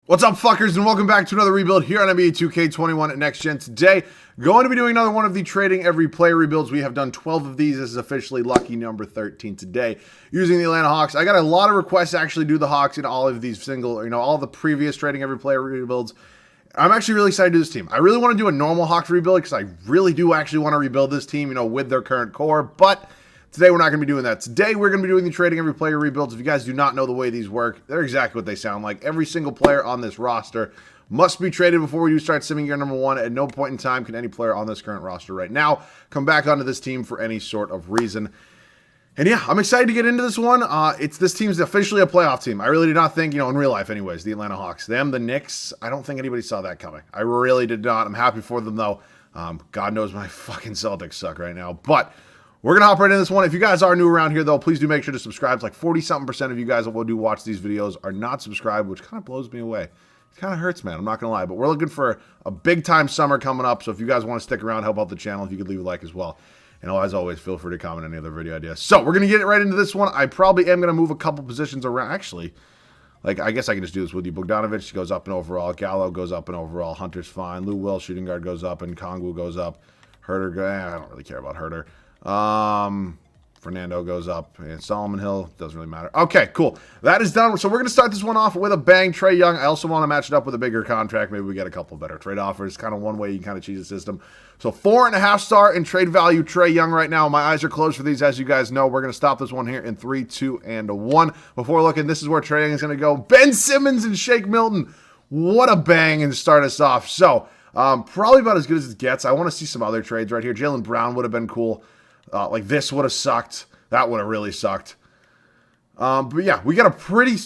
What's up, fuckers, and welcome back to another rebuild here on NBA 2K21 Next Gen. Today, going to be doing another one of the trading every player rebuilds. We have done 12 of these. This is officially lucky number 13 today using the Atlanta Hawks. I got a lot of requests to actually do the Hawks in all of these all the previous trading every player rebuilds. I'm actually really excited to do this team. I really want to do a normal Hawks rebuild because I really do actually want to rebuild this team, with their current core, but today, we're not going to be doing that. Today, we're going to be doing the trading every player rebuilds. If you guys do not know the way these work, they're exactly what they sound like. Every single player on this roster must be traded before we do start simming year number one. At no point in time can any player on this current roster right now come back onto this team for any sort of reason. And yeah, I'm excited to get into this one. This team's officially a playoff team. I really did not think, in real life anyways, the Atlanta Hawks. Them, the Knicks, I don't think anybody saw that coming. I really did not. I'm happy for them, though. God knows my fucking Celtics suck right now. But we're going to hop right into this one. If you guys are new around here, though, please do make sure to subscribe. It's like 40-something% of you guys that will watch these videos are not subscribed, which kind of blows me away. It kind of hurts, man. I'm not going to lie. But we're looking for a big-time summer coming up. So if you guys want to stick around, help out the channel, if you could leave a like as well. And as always, feel free to comment any other video ideas. So we're going to get right into this one. I probably am going to move a couple positions around. Actually, I guess I can just do this with you. Bogdanovich goes up in overall. Gallo goes up in overall. Hunter's fine. Lou Will, shooting guard, goes up. And Kongwu goes up. Herter, I don't really care about Herter. Fernando goes up, and Solomon Hill, doesn't really matter. Okay, cool. That is done. So we're going to start this one off with a bang. Trae Young, I also want to match it up with a bigger contract. Maybe we get a couple better trade offers. Kind of one way you can kind of cheat the system. So 4.5 star in trade value, Trae Young right now. My eyes are closed for these, as you guys know. We're going to stop this one here in 3, 2, and 1. Before looking, this is where Trae Young is going to go. Ben Simmons and Shake Milton. What a bang and start us off. So probably about as good as it gets. I want to see some other trades right here. Jaylen Brown would have been cool. This would have sucked. That would have really sucked. But yeah, we got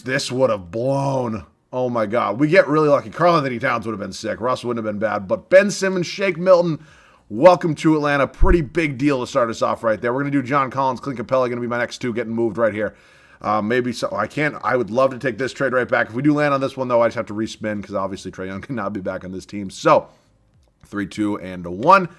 this would have blown. Oh my God. We get really lucky. Karl-Anthony Towns would have been sick. Russ wouldn't have been bad. But Ben Simmons, Shake Milton, welcome to Atlanta. Pretty big deal to start us off right there. We're going to do John Collins, Clint Capella, going to be my next two getting moved right here. Maybe so. I would love to take this trade right back. If we do land on this one, though, I just have to respin because obviously Trae Young cannot be back on this team. So 3, 2, and 1.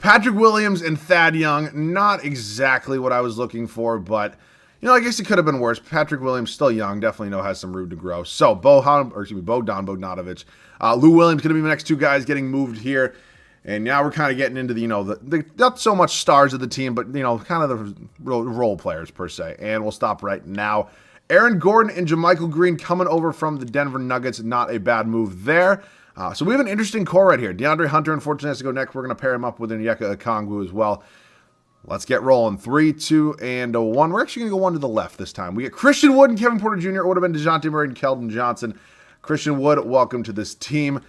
Patrick Williams and Thad Young, not exactly what I was looking for, but, I guess it could have been worse. Patrick Williams, still young, definitely has some room to grow. So, Bogdan Bogdanovich. Lou Williams going to be my next two guys getting moved here. And now we're kind of getting into the not so much stars of the team, but, kind of the role players, per se. And we'll stop right now. Aaron Gordon and JaMychal Green coming over from the Denver Nuggets. Not a bad move there. So we have an interesting core right here. DeAndre Hunter, unfortunately, has to go next. We're going to pair him up with Onyeka Okongwu as well. Let's get rolling. 3, 2, and 1. We're actually going to go one to the left this time. We get Christian Wood and Kevin Porter Jr. It would have been DeJounte Murray and Keldon Johnson. Christian Wood, welcome to this team.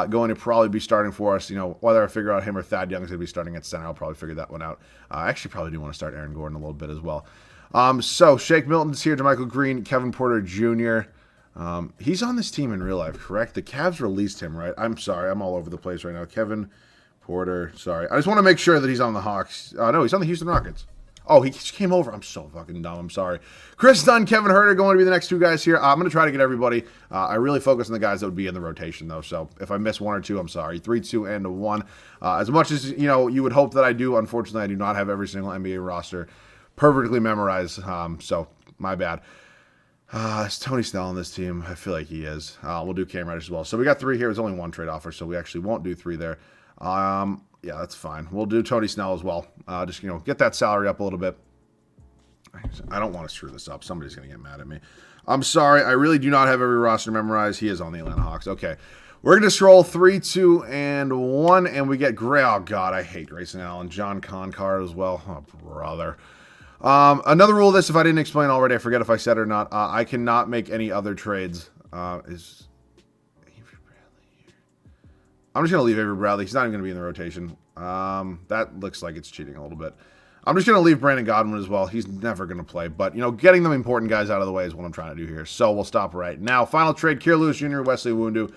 Going to probably be starting for us. Whether I figure out him or Thad Young is going to be starting at center, I'll probably figure that one out. I actually probably do want to start Aaron Gordon a little bit as well. So Shake Milton's here, JaMychal Green, Kevin Porter Jr., he's on this team in real life, correct? The Cavs released him, right? I'm sorry. I'm all over the place right now. Kevin Porter, sorry. I just want to make sure that he's on the Hawks. No, he's on the Houston Rockets. Oh, he just came over. I'm so fucking dumb. I'm sorry. Chris Dunn, Kevin Herter going to be the next two guys here. I'm going to try to get everybody. I really focus on the guys that would be in the rotation, though. So if I miss one or two, I'm sorry. 3, 2, and 1. As much as, you would hope that I do, unfortunately, I do not have every single NBA roster perfectly memorized. So my bad. Is Tony Snell on this team? I feel like he is. We'll do Cam Reddish as well. So we got 3 here. There's only 1 trade offer, so we actually won't do 3 there. Yeah, that's fine. We'll do Tony Snell as well. Just, get that salary up a little bit. I don't want to screw this up. Somebody's going to get mad at me. I'm sorry. I really do not have every roster memorized. He is on the Atlanta Hawks. Okay. We're going to scroll 3, 2, and 1, and we get Gray. Oh, God, I hate Grayson Allen. John Concar as well. Oh, brother. Another rule of this, if I didn't explain already, I forget if I said it or not, I cannot make any other trades. Is Avery Bradley here? I'm just going to leave Avery Bradley. He's not even going to be in the rotation. That looks like it's cheating a little bit. I'm just going to leave Brandon Godwin as well. He's never going to play. But, getting them important guys out of the way is what I'm trying to do here. So we'll stop right now. Final trade, Kier Lewis Jr., Wesley Wundu.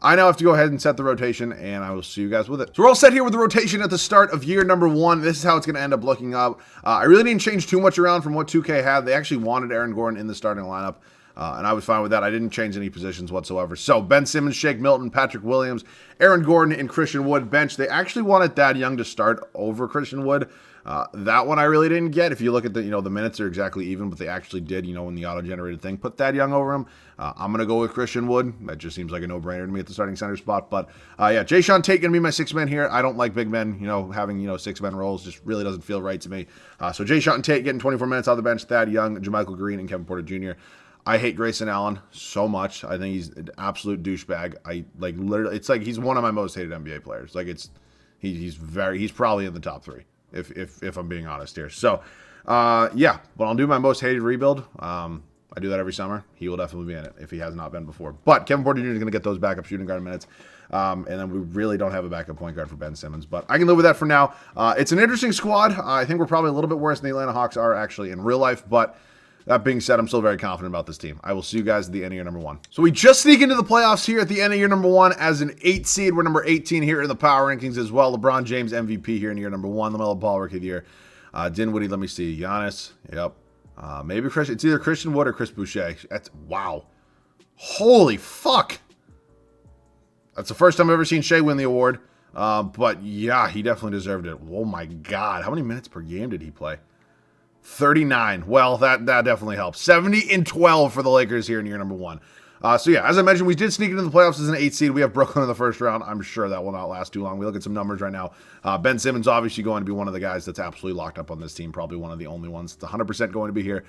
I now have to go ahead and set the rotation, and I will see you guys with it. So we're all set here with the rotation at the start of year number 1. This is how it's going to end up looking up. I really didn't change too much around from what 2K had. They actually wanted Aaron Gordon in the starting lineup. And I was fine with that. I didn't change any positions whatsoever. So Ben Simmons, Shake Milton, Patrick Williams, Aaron Gordon, and Christian Wood bench. They actually wanted Thad Young to start over Christian Wood. That one I really didn't get. If you look at the, the minutes are exactly even, but they actually did, in the auto-generated thing, put Thad Young over him. I'm going to go with Christian Wood. That just seems like a no-brainer to me at the starting center spot. But, yeah, Jayshawn Tate going to be my sixth man here. I don't like big men, having, six-man roles just really doesn't feel right to me. So Jayshawn Tate getting 24 minutes on the bench, Thad Young, JaMychal Green, and Kevin Porter Jr. I hate Grayson Allen so much. I think he's an absolute douchebag. Literally, it's like he's one of my most hated NBA players. Like he's probably in the top three if I'm being honest here. So, yeah, but I'll do my most hated rebuild. I do that every summer. He will definitely be in it if he has not been before. But Kevin Porter Jr. is going to get those backup shooting guard minutes. And then we really don't have a backup point guard for Ben Simmons. But I can live with that for now. It's an interesting squad. I think we're probably a little bit worse than the Atlanta Hawks are actually in real life. But that being said, I'm still very confident about this team. I will see you guys at the end of year number 1. So we just sneak into the playoffs here at the end of year number 1 as an 8 seed. We're number 18 here in the power rankings as well. LeBron James MVP here in year number 1. LaMelo Ball Rookie of the Year. Dinwiddie, let me see. Giannis. Yep. Maybe Christian. It's either Christian Wood or Chris Boucher. That's wow. Holy fuck. That's the first time I've ever seen Shea win the award. But yeah, he definitely deserved it. Oh my God. How many minutes per game did he play? 39. Well, that definitely helps. 70 and 12 for the Lakers here in year number 1. So yeah, as I mentioned, we did sneak into the playoffs as an 8 seed. We have Brooklyn in the first round. I'm sure that will not last too long. We look at some numbers right now. Ben Simmons obviously going to be one of the guys that's absolutely locked up on this team. Probably one of the only ones. It's 100% going to be here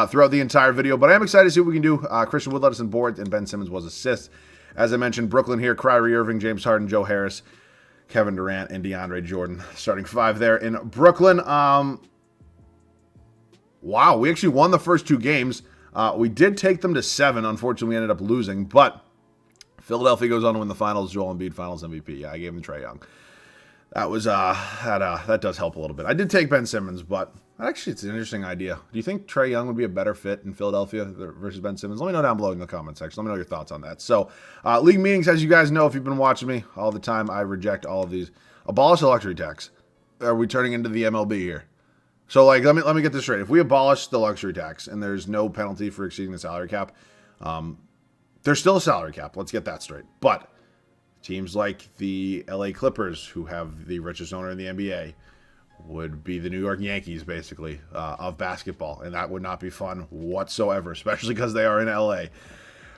throughout the entire video. But I am excited to see what we can do. Christian Wood led us in boards, and Ben Simmons was assists. As I mentioned, Brooklyn here, Kyrie Irving, James Harden, Joe Harris, Kevin Durant, and DeAndre Jordan. Starting 5 there in Brooklyn. Wow, we actually won the first 2 games. We did take them to 7. Unfortunately, we ended up losing. But Philadelphia goes on to win the finals. Joel Embiid, finals MVP. Yeah, I gave him Trae Young. That was that does help a little bit. I did take Ben Simmons, but actually it's an interesting idea. Do you think Trae Young would be a better fit in Philadelphia versus Ben Simmons? Let me know down below in the comment section. Let me know your thoughts on that. So, league meetings, as you guys know, if you've been watching me all the time, I reject all of these. Abolish the luxury tax. Are we turning into the MLB here? So, let me get this straight. If we abolish the luxury tax and there's no penalty for exceeding the salary cap, there's still a salary cap. Let's get that straight. But teams like the LA Clippers, who have the richest owner in the NBA, would be the New York Yankees, basically, of basketball. And that would not be fun whatsoever, especially because they are in LA.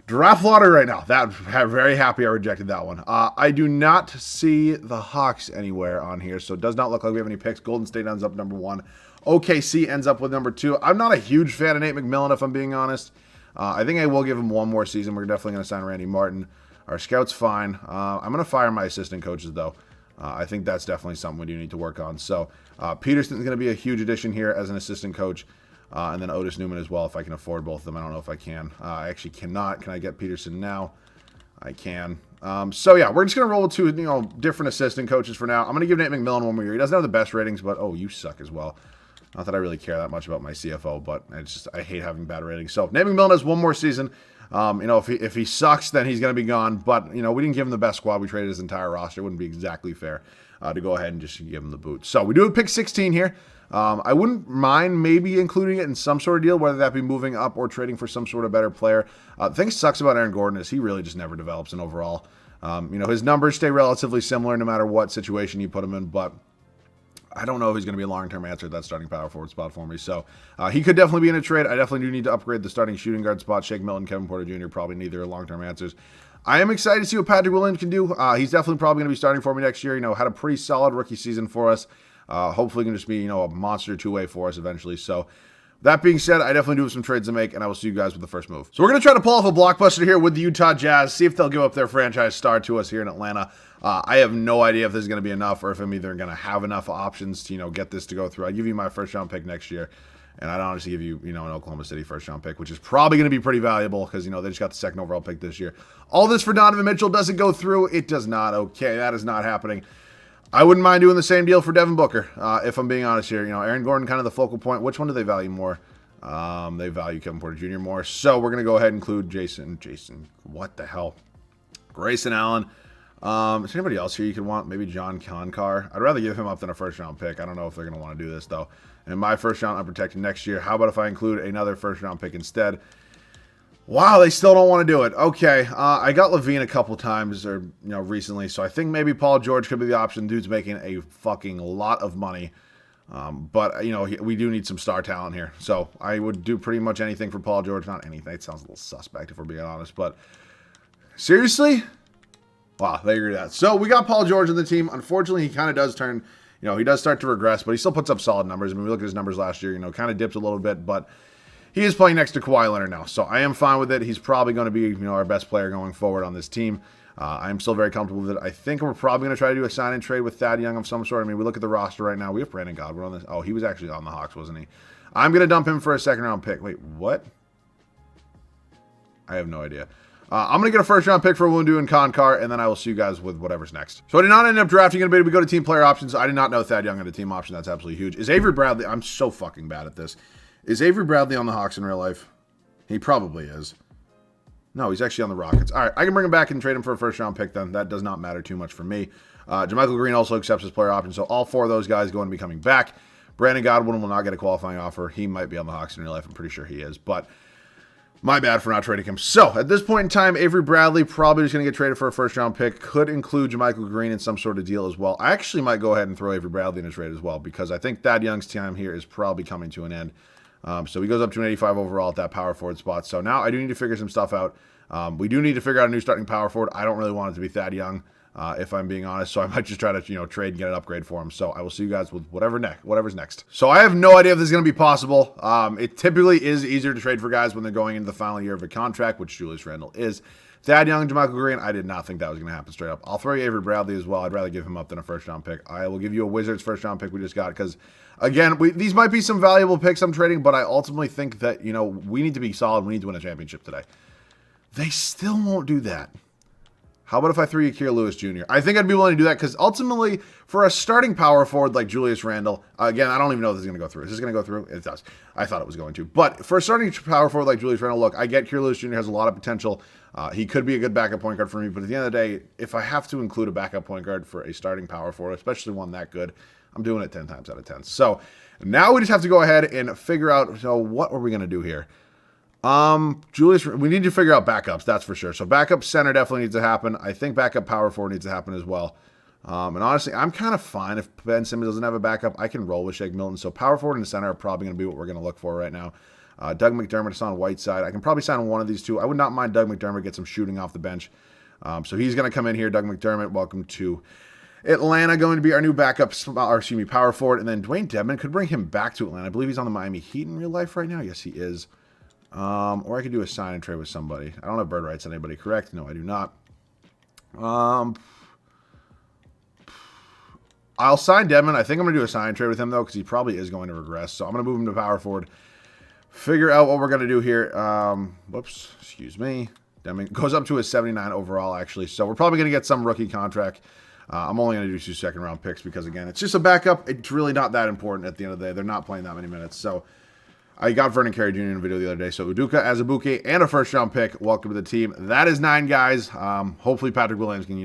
Draft lottery right now. I'm very happy I rejected that one. I do not see the Hawks anywhere on here, so it does not look like we have any picks. Golden State ends up number 1. OKC ends up with number 2. I'm not a huge fan of Nate McMillan, if I'm being honest. I think I will give him one more season. We're definitely going to sign Randy Martin. Our scout's fine. I'm going to fire my assistant coaches, though. I think that's definitely something we do need to work on. So Peterson's going to be a huge addition here as an assistant coach. And then Otis Newman as well, if I can afford both of them. I don't know if I can. I actually cannot. Can I get Peterson now? I can. So, yeah, we're just going to roll to, different assistant coaches for now. I'm going to give Nate McMillan one more year. He doesn't have the best ratings, but, oh, you suck as well. Not that I really care that much about my CFO, but I hate having bad ratings. So, Nate McMillan has one more season. If he sucks, then he's going to be gone. But, we didn't give him the best squad. We traded his entire roster. It wouldn't be exactly fair to go ahead and just give him the boot. So, we do have pick 16 here. I wouldn't mind maybe including it in some sort of deal, whether that be moving up or trading for some sort of better player. The thing sucks about Aaron Gordon is he really just never develops an overall. His numbers stay relatively similar no matter what situation you put him in, but I don't know if he's going to be a long-term answer at that starting power forward spot for me. So he could definitely be in a trade. I definitely do need to upgrade the starting shooting guard spot. Shake Milton, Kevin Porter Jr. probably neither are long-term answers. I am excited to see what Patrick Williams can do. He's definitely probably going to be starting for me next year. Had a pretty solid rookie season for us. Hopefully can just be, a monster two-way for us eventually. So that being said, I definitely do have some trades to make, and I will see you guys with the first move. So we're going to try to pull off a blockbuster here with the Utah Jazz, see if they'll give up their franchise star to us here in Atlanta. I have no idea if this is going to be enough or if I'm either going to have enough options to, get this to go through. I'd give you my first-round pick next year, and I'd honestly give you, an Oklahoma City first-round pick, which is probably going to be pretty valuable because, they just got the second overall pick this year. All this for Donovan Mitchell doesn't go through. It does not. Okay, that is not happening. I wouldn't mind doing the same deal for Devin Booker, if I'm being honest here. Aaron Gordon kind of the focal point. Which one do they value more? They value Kevin Porter Jr. more. So we're going to go ahead and include Jason, what the hell? Grayson Allen. Is there anybody else here you could want? Maybe John Concar. I'd rather give him up than a first-round pick. I don't know if they're going to want to do this, though. And my first round unprotected next year. How about if I include another first-round pick instead? Wow, they still don't want to do it. Okay, I got Levine a couple times or recently, so I think maybe Paul George could be the option. Dude's making a fucking lot of money, but we do need some star talent here. So I would do pretty much anything for Paul George. Not anything. It sounds a little suspect if we're being honest, but seriously, wow, they agree with that. So we got Paul George on the team. Unfortunately, he kind of does turn. He does start to regress, but he still puts up solid numbers. I mean, we look at his numbers last year. Kind of dips a little bit, but he is playing next to Kawhi Leonard now, so I am fine with it. He's probably going to be, our best player going forward on this team. I am still very comfortable with it. I think we're probably going to try to do a sign and trade with Thad Young of some sort. I mean, we look at the roster right now. We have Brandon Godwin on this. Oh, he was actually on the Hawks, wasn't he? I'm going to dump him for a second-round pick. Wait, what? I have no idea. I'm going to get a first-round pick for Wundu and Konkar, and then I will see you guys with whatever's next. So I did not end up drafting anybody. We go to team player options. I did not know Thad Young had a team option. That's absolutely huge. Is Avery Bradley... I'm so fucking bad at this. Is Avery Bradley on the Hawks in real life? He probably is. No, he's actually on the Rockets. All right, I can bring him back and trade him for a first-round pick then. That does not matter too much for me. JaMychal Green also accepts his player option, so all four of those guys going to be coming back. Brandon Godwin will not get a qualifying offer. He might be on the Hawks in real life. I'm pretty sure he is, but my bad for not trading him. So, at this point in time, Avery Bradley probably just going to get traded for a first-round pick. Could include JaMychal Green in some sort of deal as well. I actually might go ahead and throw Avery Bradley in a trade as well because I think Thad Young's time here is probably coming to an end. So he goes up to an 85 overall at that power forward spot. So now I do need to figure some stuff out. We do need to figure out a new starting power forward. I don't really want it to be Thad Young, if I'm being honest. So I might just try to, trade and get an upgrade for him. So I will see you guys with whatever's next. So I have no idea if this is going to be possible. It typically is easier to trade for guys when they're going into the final year of a contract, which Julius Randle is. Thad Young, JaMychal Green, I did not think that was going to happen straight up. I'll throw you Avery Bradley as well. I'd rather give him up than a first-round pick. I will give you a Wizards first-round pick we just got because, again, these might be some valuable picks I'm trading, but I ultimately think that, we need to be solid. We need to win a championship today. They still won't do that. How about if I threw you Keir Lewis Jr.? I think I'd be willing to do that because ultimately, for a starting power forward like Julius Randle, again, I don't even know if this is going to go through. Is this going to go through? It does. I thought it was going to. But for a starting power forward like Julius Randle, look, I get Keir Lewis Jr. has a lot of potential. He could be a good backup point guard for me, but at the end of the day, if I have to include a backup point guard for a starting power forward, especially one that good, I'm doing it 10 times out of 10. So now we just have to go ahead and figure out, what are we going to do here? We need to figure out backups, that's for sure. So backup center definitely needs to happen. I think backup power forward needs to happen as well. And honestly, I'm kind of fine if Ben Simmons doesn't have a backup. I can roll with Shake Milton. So power forward and center are probably going to be what we're going to look for right now. Doug McDermott is on Whiteside. I can probably sign one of these two. I would not mind Doug McDermott get some shooting off the bench. So he's going to come in here. Doug McDermott, welcome to Atlanta, going to be our new backup, power forward. And then Dwayne Dedmon could bring him back to Atlanta. I believe he's on the Miami Heat in real life right now. Yes, he is. Or I could do a sign and trade with somebody. I don't have bird rights on anybody, correct? No, I do not. I'll sign Dedmon. I think I'm going to do a sign and trade with him, though, because he probably is going to regress. So I'm going to move him to power forward. Figure out what we're going to do here. Whoops, excuse me. Dedmon goes up to a 79 overall, actually. So we're probably going to get some rookie contract. I'm only going to do 2 second-round picks because, again, it's just a backup. It's really not that important at the end of the day. They're not playing that many minutes. So I got Vernon Carey Jr. in a video the other day. So Udoka, Azubuike, and a first-round pick. Welcome to the team. That is 9 guys. Hopefully Patrick Williams can,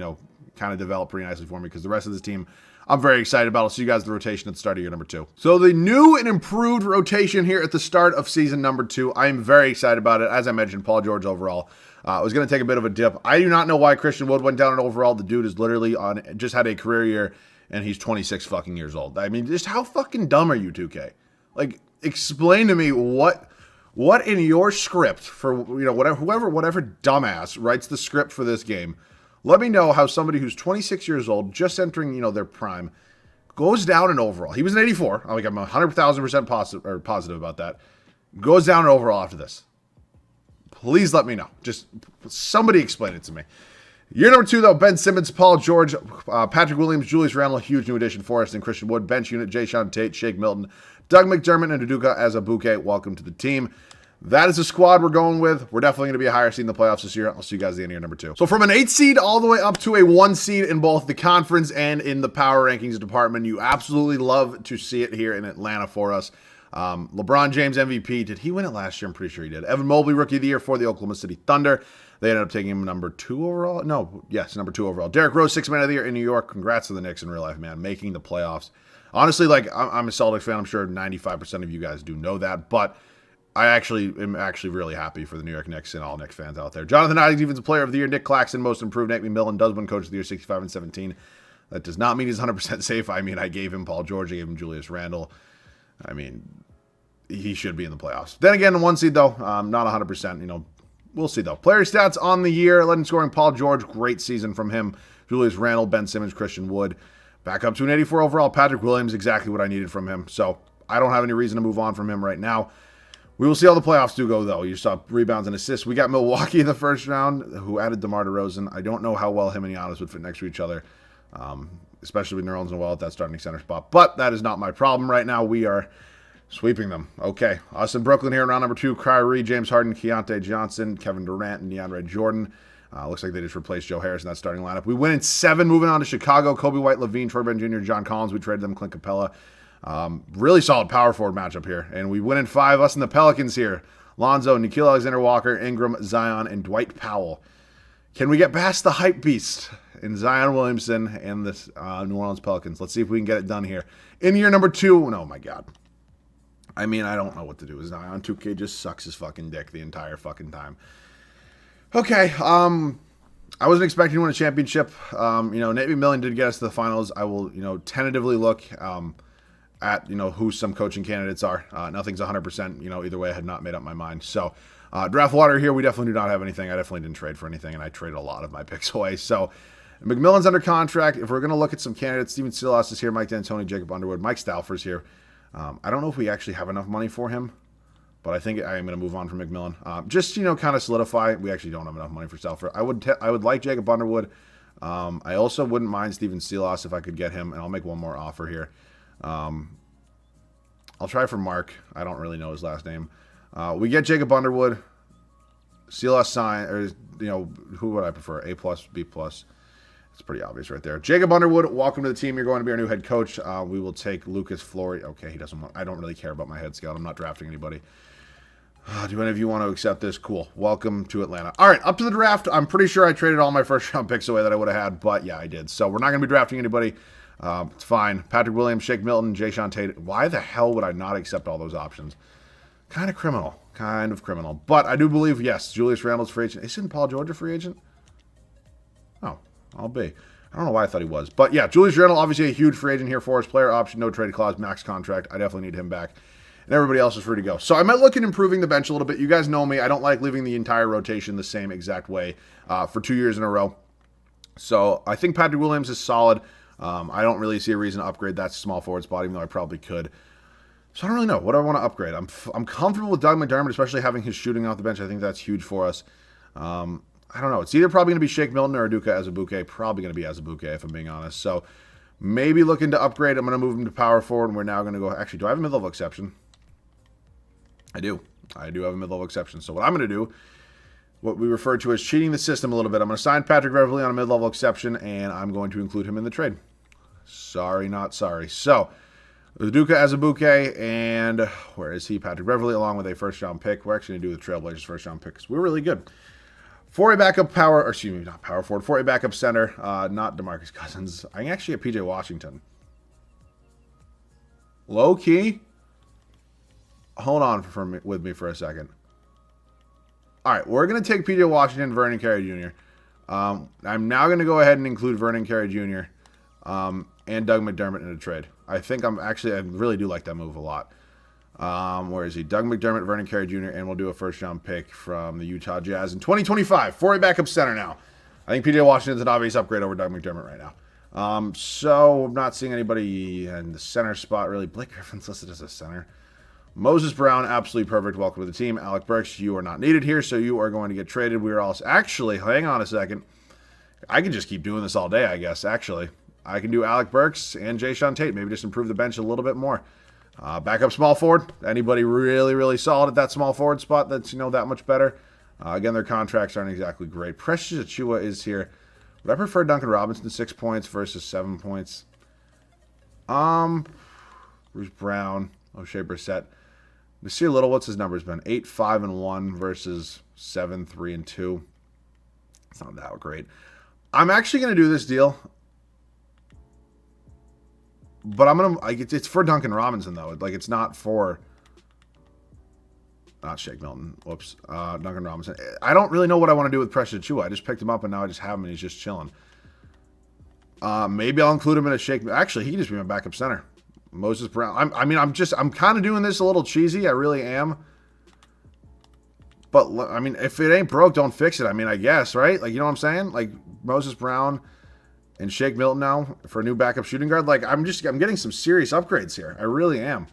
kind of develop pretty nicely for me because the rest of this team I'm very excited about. I'll see you guys at the rotation at the start of year number 2. So the new and improved rotation here at the start of season number 2. I am very excited about it. As I mentioned, Paul George overall. Was going to take a bit of a dip. I do not know why Christian Wood went down in overall. The dude is literally just had a career year, and he's 26 fucking years old. I mean, just how fucking dumb are you, 2K? Like, explain to me what in your script for, whatever dumbass writes the script for this game. Let me know how somebody who's 26 years old, just entering, their prime, goes down in overall. He was an 84. I'm 100,000% positive about that. Goes down in overall after this. Please let me know. Just somebody explain it to me. Year number 2, though, Ben Simmons, Paul George, Patrick Williams, Julius Randle, huge new addition for us, and Christian Wood, bench unit, Jayshawn Tate, Shake Milton, Doug McDermott, and Udoka Azubuike. Welcome to the team. That is the squad we're going with. We're definitely going to be a higher seed in the playoffs this year. I'll see you guys at the end of year number 2. So from an 8 seed all the way up to a 1 seed in both the conference and in the power rankings department, you absolutely love to see it here in Atlanta for us. LeBron James MVP. Did he win it last year? I'm pretty sure he did. Evan Mobley Rookie of the Year for the Oklahoma City Thunder. They ended up taking him number 2 overall. Number 2 overall. Derrick Rose, 6th Man of the Year in New York. Congrats to the Knicks in real life, man. Making the playoffs. Honestly, I'm a Celtics fan. I'm sure 95% of you guys do know that. But I am actually really happy for the New York Knicks and all Knicks fans out there. Jonathan Isaac, Defensive Player of the Year. Nick Claxton, Most Improved. Nate McMillan does win Coach of the Year, 65 and 17. That does not mean he's 100% safe. I mean, I gave him Paul George. I gave him Julius Randle. I mean, he should be in the playoffs. Then again, 1 seed, though, not 100%. You know, we'll see, though. Player stats on the year. Leading scoring, Paul George. Great season from him. Julius Randle, Ben Simmons, Christian Wood. Back up to an 84 overall. Patrick Williams, exactly what I needed from him. So I don't have any reason to move on from him right now. We will see how the playoffs do go, though. You saw rebounds and assists. We got Milwaukee in the first round, who added DeMar DeRozan. I don't know how well him and Giannis would fit next to each other, especially with Nerlens Noel at that starting center spot. But that is not my problem right now. We are sweeping them. Okay, us in Brooklyn here in round number 2. Kyrie, James Harden, Keontae Johnson, Kevin Durant, and DeAndre Jordan. Looks like they just replaced Joe Harris in that starting lineup. We win in 7, moving on to Chicago. Kobe White, Levine, Troy Brown Jr., John Collins. We traded them, Clint Capella. Really solid power forward matchup here. And we win in 5, us and the Pelicans here. Lonzo, Nickeil Alexander-Walker, Ingram, Zion, and Dwight Powell. Can we get past the hype beast in Zion Williamson and the New Orleans Pelicans? Let's see if we can get it done here. In year number 2, oh my God. I mean, I don't know what to do. Zion 2K just sucks his fucking dick the entire fucking time. Okay, I wasn't expecting to win a championship. Nate McMillan did get us to the finals. I will, tentatively look at, who some coaching candidates are. Nothing's 100%. Either way, I had not made up my mind. So, draft lottery here, we definitely do not have anything. I definitely didn't trade for anything, and I traded a lot of my picks away. So, McMillan's under contract. If we're going to look at some candidates, Steven Silas is here, Mike D'Antoni, Jacob Underwood, Mike Stauffer's here. I don't know if we actually have enough money for him, but I think I am going to move on from McMillan. Just, kind of solidify. We actually don't have enough money for Stauffer. I would like Jacob Underwood. I also wouldn't mind Steven Silas if I could get him, and I'll make one more offer here. I'll try for Mark. I don't really know his last name. We get Jacob Underwood. Silas sign, or, who would I prefer? A+, B+. It's pretty obvious right there. Jacob Underwood, welcome to the team. You're going to be our new head coach. We will take Lucas Flory. Okay, he doesn't want, I don't really care about my head scout. I'm not drafting anybody. Do any of you want to accept this? Cool. Welcome to Atlanta. All right, up to the draft. I'm pretty sure I traded all my first-round picks away that I would have had, but yeah, I did. So we're not going to be drafting anybody. It's fine. Patrick Williams, Shake Milton, Jay Sean Tate. Why the hell would I not accept all those options? Kind of criminal. But I do believe, yes, Julius Randle's free agent. Isn't Paul George a free agent? Oh, I'll be. I don't know why I thought he was. But yeah, Julius Randle, obviously a huge free agent here for us. Player option, no trade clause, max contract. I definitely need him back. And everybody else is free to go. So I might look at improving the bench a little bit. You guys know me. I don't like leaving the entire rotation the same exact way for 2 years in a row. So I think Patrick Williams is solid. I don't really see a reason to upgrade that small forward spot, even though I probably could. So I don't really know. What do I want to upgrade? I'm comfortable with Doug McDermott, especially having his shooting off the bench. I think that's huge for us. I don't know. It's either probably going to be Shake Milton or Udoka Azubuike. Probably going to be Azubuike, if I'm being honest. So maybe looking to upgrade. I'm going to move him to power forward, and we're now going to go. Actually, do I have a mid-level exception? I do. I do have a mid-level exception. So what I'm going to do, what we refer to as cheating the system a little bit, I'm going to sign Patrick Beverley on a mid-level exception, and I'm going to include him in the trade. Sorry, not sorry. So, Udoka Azubuike, and where is he? Patrick Beverley, along with a first-round pick. We're actually going to do the Trailblazers first-round pick because we're really good. 4A backup power, or excuse me, not power forward. 4A backup center, not DeMarcus Cousins. I can actually get PJ Washington. Low key. Hold on with me for a second. All right, we're going to take PJ Washington, Vernon Carey Jr. I'm now going to go ahead and include Vernon Carey Jr. And Doug McDermott in a trade. I really do like that move a lot. Where is he? Doug McDermott, Vernon Carey Jr., and we'll do a first-round pick from the Utah Jazz in 2025. 4A backup center now. I think PJ Washington's an obvious upgrade over Doug McDermott right now. So I'm not seeing anybody in the center spot, really. Blake Griffin's listed as a center. Moses Brown, absolutely perfect. Welcome to the team. Alec Burks, you are not needed here, so you are going to get traded. We are also... Actually, hang on a second. I can just keep doing this all day, I guess, actually. I can do Alec Burks and Jay Sean Tate. Maybe just improve the bench a little bit more. Backup small forward. Anybody really, really solid at that small forward spot that's, that much better? Again, their contracts aren't exactly great. Precious Achiuwa is here. Would I prefer Duncan Robinson 6 points versus 7 points? Bruce Brown, O'Shea Brissett. Nasir Little, what's his numbers been? 8, 5, and 1 versus 7, 3, and 2. It's not that great. I'm actually going to do this deal. But I'm going to... it's for Duncan Robinson, though. It's not for... Not Shake Milton. Whoops. Duncan Robinson. I don't really know what I want to do with Precious Achua. I just picked him up, and now I just have him, and he's just chilling. Maybe I'll include him in a Shake. Actually, he can just be my backup center. Moses Brown. I'm kind of doing this a little cheesy. I really am. But, I mean, if it ain't broke, don't fix it. I mean, I guess, right? Like, you know what I'm saying? Like, Moses Brown and Shake Milton now for a new backup shooting guard. Like, I'm getting some serious upgrades here. I really am.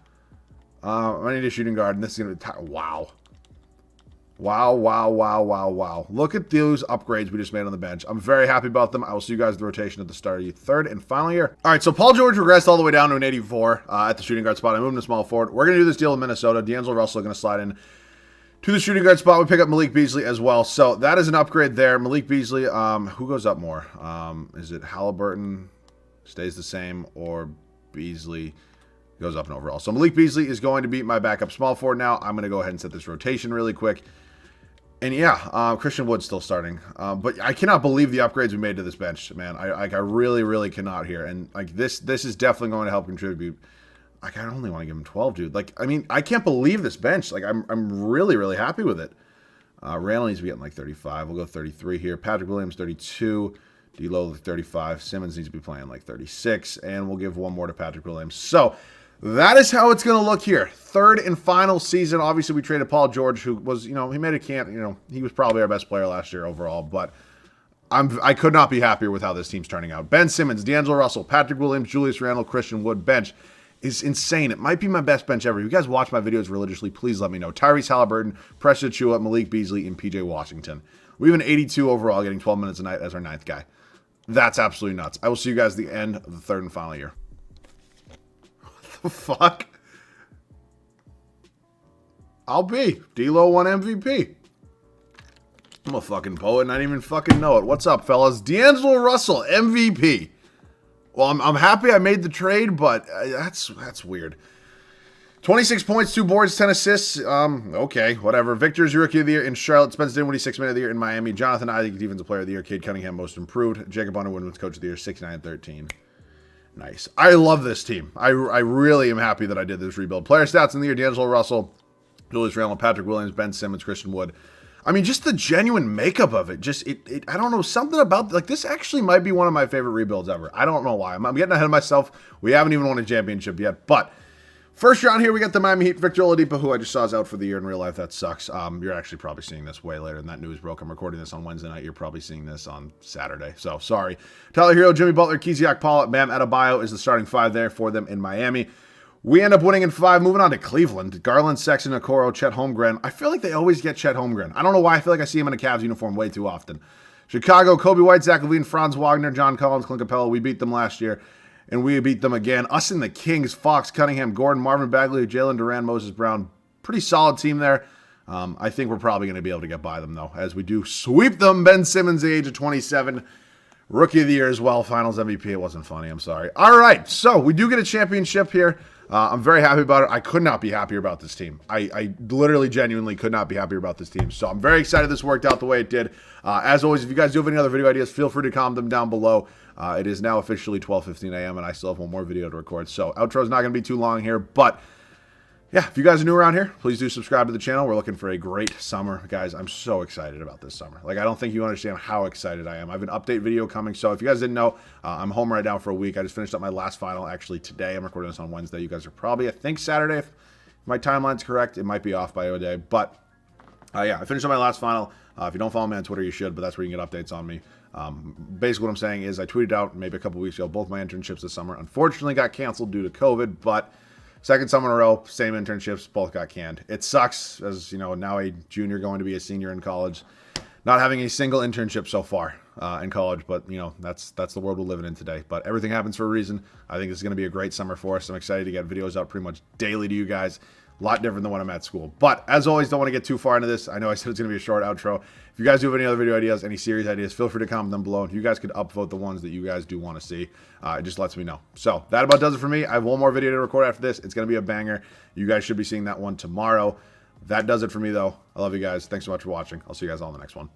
I need a shooting guard, and this is going to be... Wow. Wow, wow, wow, wow, wow. Look at those upgrades we just made on the bench. I'm very happy about them. I will see you guys in the rotation at the start of the third and final year. All right, so Paul George regressed all the way down to an 84 at the shooting guard spot. I moved him to small forward. We're going to do this deal with Minnesota. D'Angelo Russell going to slide in to the shooting guard spot. We pick up Malik Beasley as well. So that is an upgrade there. Malik Beasley, who goes up more? Is it Halliburton stays the same, or Beasley goes up in overall? So Malik Beasley is going to be my backup small forward now. I'm going to go ahead and set this rotation really quick. And yeah, Christian Wood's still starting. But I cannot believe the upgrades we made to this bench, man. I really, really cannot here. And like this is definitely going to help contribute. Like, I only want to give him 12, dude. Like, I mean, I can't believe this bench. Like, I'm really, really happy with it. Randall needs to be getting like 35. We'll go 33 here. Patrick Williams, 32. D'Lo, 35. Simmons needs to be playing like 36. And we'll give one more to Patrick Williams. So that is how it's going to look here. Third and final season. Obviously, we traded Paul George, who was, he made a camp. He was probably our best player last year overall. But I could not be happier with how this team's turning out. Ben Simmons, D'Angelo Russell, Patrick Williams, Julius Randle, Christian Wood bench is insane. It might be my best bench ever. If you guys watch my videos religiously, please let me know. Tyrese Halliburton, Precious Achua, Malik Beasley, and PJ Washington. We have an 82 overall, getting 12 minutes a night as our 9th guy. That's absolutely nuts. I will see you guys at the end of the third and final year. What the fuck? I'll be. D'Lo won MVP. I'm a fucking poet and I didn't even fucking know it. What's up, fellas? D'Angelo Russell, MVP. Well, I'm happy I made the trade, but that's weird. 26 points, 2 boards, 10 assists. Okay, whatever. Victor's Rookie of the Year in Charlotte. Spencer Dinwiddie, 6th Man of the Year in Miami. Jonathan Isaac, Defensive Player of the Year. Cade Cunningham, Most Improved. Jacob Underwood, Coach of the Year, 69-13. Nice. I love this team. I really am happy that I did this rebuild. Player stats in the year: D'Angelo Russell, Julius Randle, Patrick Williams, Ben Simmons, Christian Wood. I mean, just the genuine makeup of it. Just, I don't know, something about, like, this actually might be one of my favorite rebuilds ever. I don't know why. I'm getting ahead of myself. We haven't even won a championship yet. But first round here, we got the Miami Heat. Victor Oladipo, who I just saw is out for the year in real life. That sucks. You're actually probably seeing this way later than that news broke. I'm recording this on Wednesday night. You're probably seeing this on Saturday. So, sorry. Tyler Hero, Jimmy Butler, Keziak Paul, Bam Adebayo is the starting 5 there for them in Miami. We end up winning in 5. Moving on to Cleveland. Garland, Sexton, Okoro, Chet Holmgren. I feel like they always get Chet Holmgren. I don't know why. I feel like I see him in a Cavs uniform way too often. Chicago, Kobe White, Zach LaVine, Franz Wagner, John Collins, Clint Capella. We beat them last year, and we beat them again. Us and the Kings, Fox, Cunningham, Gordon, Marvin Bagley, Jalen Duran, Moses Brown. Pretty solid team there. I think we're probably going to be able to get by them, though, as we do sweep them. Ben Simmons, the age of 27. Rookie of the Year as well. Finals MVP. It wasn't funny. I'm sorry. All right. So we do get a championship here. I'm very happy about it. I could not be happier about this team. I literally, genuinely could not be happier about this team. So I'm very excited this worked out the way it did. As always, if you guys do have any other video ideas, feel free to comment them down below. It is now officially 12:15 a.m. and I still have one more video to record. So outro is not going to be too long here, but yeah, if you guys are new around here, please do subscribe to the channel. We're looking for a great summer. Guys, I'm so excited about this summer. Like, I don't think you understand how excited I am. I have an update video coming. So if you guys didn't know, I'm home right now for a week. I just finished up my last final actually today. I'm recording this on Wednesday. You guys are probably, I think, Saturday. If my timeline's correct, it might be off by a day. But yeah, I finished up my last final. If you don't follow me on Twitter, you should, but that's where you can get updates on me. Basically what I'm saying is I tweeted out maybe a couple weeks ago, both my internships this summer unfortunately got canceled due to COVID, but second summer in a row, same internships, both got canned. It sucks, as you know, now a junior going to be a senior in college, not having a single internship so far in college, but you know, that's the world we're living in today. But everything happens for a reason. I think this is going to be a great summer for us. I'm excited to get videos out pretty much daily to you guys. A lot different than when I'm at school. But as always, don't want to get too far into this. I know I said it's going to be a short outro. If you guys do have any other video ideas, any series ideas, feel free to comment them below. And you guys could upvote the ones that you guys do want to see. It just lets me know. So that about does it for me. I have one more video to record after this. It's going to be a banger. You guys should be seeing that one tomorrow. That does it for me, though. I love you guys. Thanks so much for watching. I'll see you guys all in the next one.